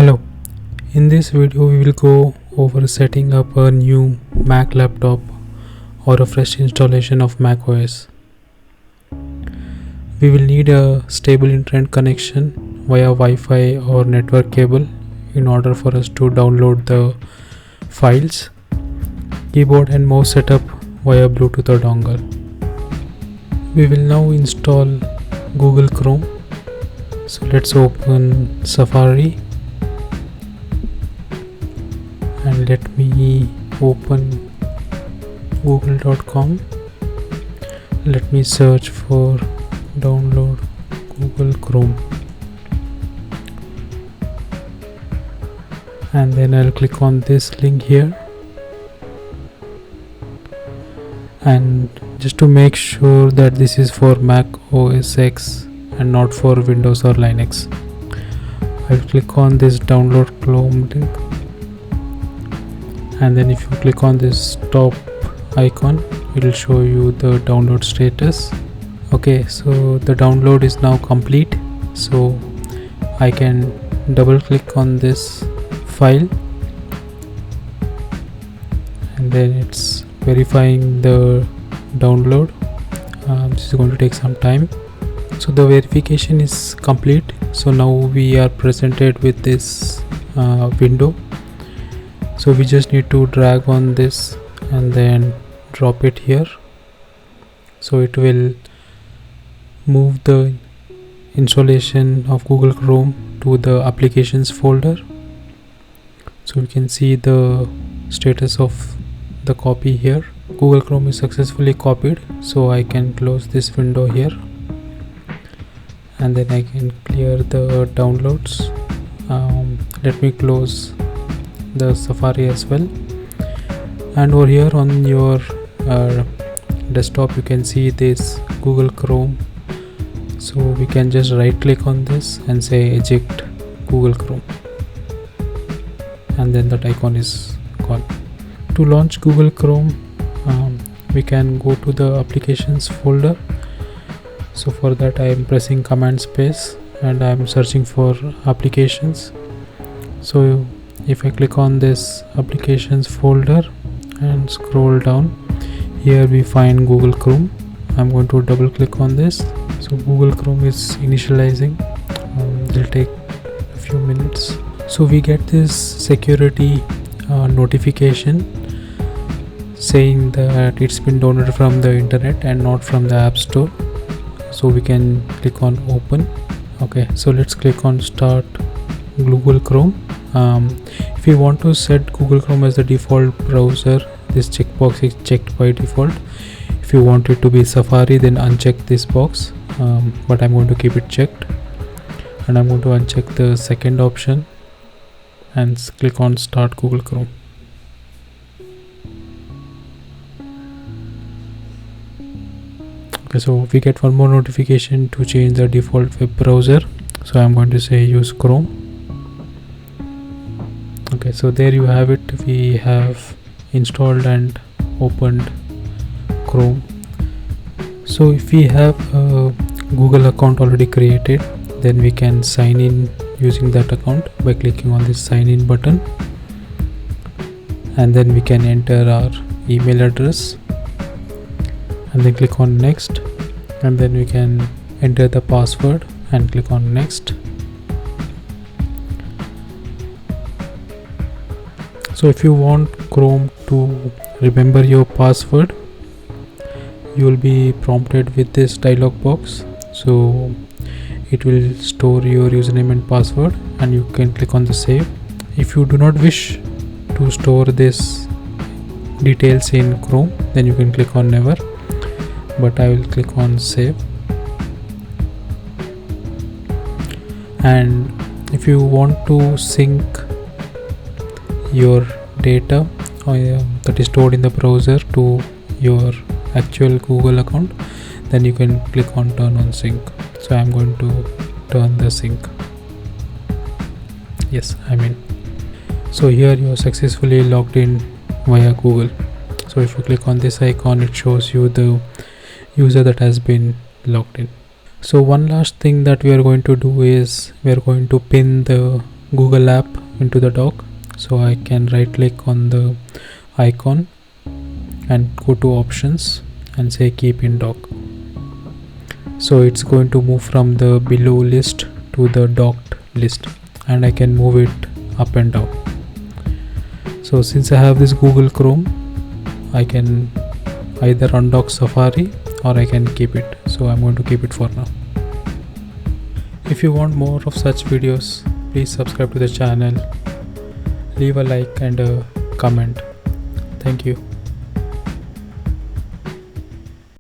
Hello, in this video we will go over setting up a new Mac laptop or a fresh installation of Mac OS. We will need a stable internet connection via Wi-Fi or network cable in order for us to download the files, keyboard and mouse setup via Bluetooth or dongle. We will now install Google Chrome. So let's open Safari. And let me open google.com. Let me search for download Google Chrome, and then I'll click on this link here. And just to make sure that this is for Mac OS X and not for Windows or Linux, I'll click on this download Chrome link. And then if you click on this top icon, it will show you the download status. Okay, so the download is now complete, so I can double click on this file, and then it's verifying the download. This is going to take some time. So the verification is complete, so now we are presented with this window. So we just need to drag on this and then drop it here, so it will move the installation of Google Chrome to the applications folder. So we can see the status of the copy here. Google Chrome is successfully copied, so I can close this window here, and then I can clear the downloads. Let me close the Safari as well, and over here on your desktop you can see this Google Chrome. So we can just right click on this and say eject Google Chrome, and then that icon is gone. To launch Google Chrome, we can go to the applications folder. So for that I am pressing command space and I am searching for applications. So if I click on this applications folder and scroll down, here we find Google Chrome. I'm going to double click on this. So Google Chrome is initializing. It will take a few minutes. So we get this security notification saying that it's been downloaded from the internet and not from the App Store. So we can click on open. Okay, so let's click on start Google Chrome. If you want to set Google Chrome as the default browser, this checkbox is checked by default. If you want it to be Safari, then uncheck this box, but I'm going to keep it checked, and I'm going to uncheck the second option and click on start Google Chrome. Okay, so we get one more notification to change the default web browser, so I'm going to say use Chrome. Okay, so there you have it. We have installed and opened Chrome. So if we have a Google account already created, then we can sign in using that account by clicking on this sign in button, and then we can enter our email address and then click on next, and then we can enter the password and click on next. So if you want Chrome to remember your password, you will be prompted with this dialog box. So it will store your username and password, and you can click on the save. If you do not wish to store this details in Chrome, then you can click on never, but I will click on save. And if you want to sync your data that is stored in the browser to your actual Google account, then you can click on turn on sync. So I'm going to turn the sync. Yes, I'm in. So here you are successfully logged in via Google. So if you click on this icon, it shows you the user that has been logged in. So one last thing that we are going to do is we are going to pin the Google app into the dock. So I can right click on the icon and go to options and say keep in dock. So it's going to move from the below list to the docked list, and I can move it up and down. So since I have this Google Chrome, I can either undock Safari or I can keep it. So I'm going to keep it for now. If you want more of such videos, please subscribe to the channel, leave a like and a comment. Thank you.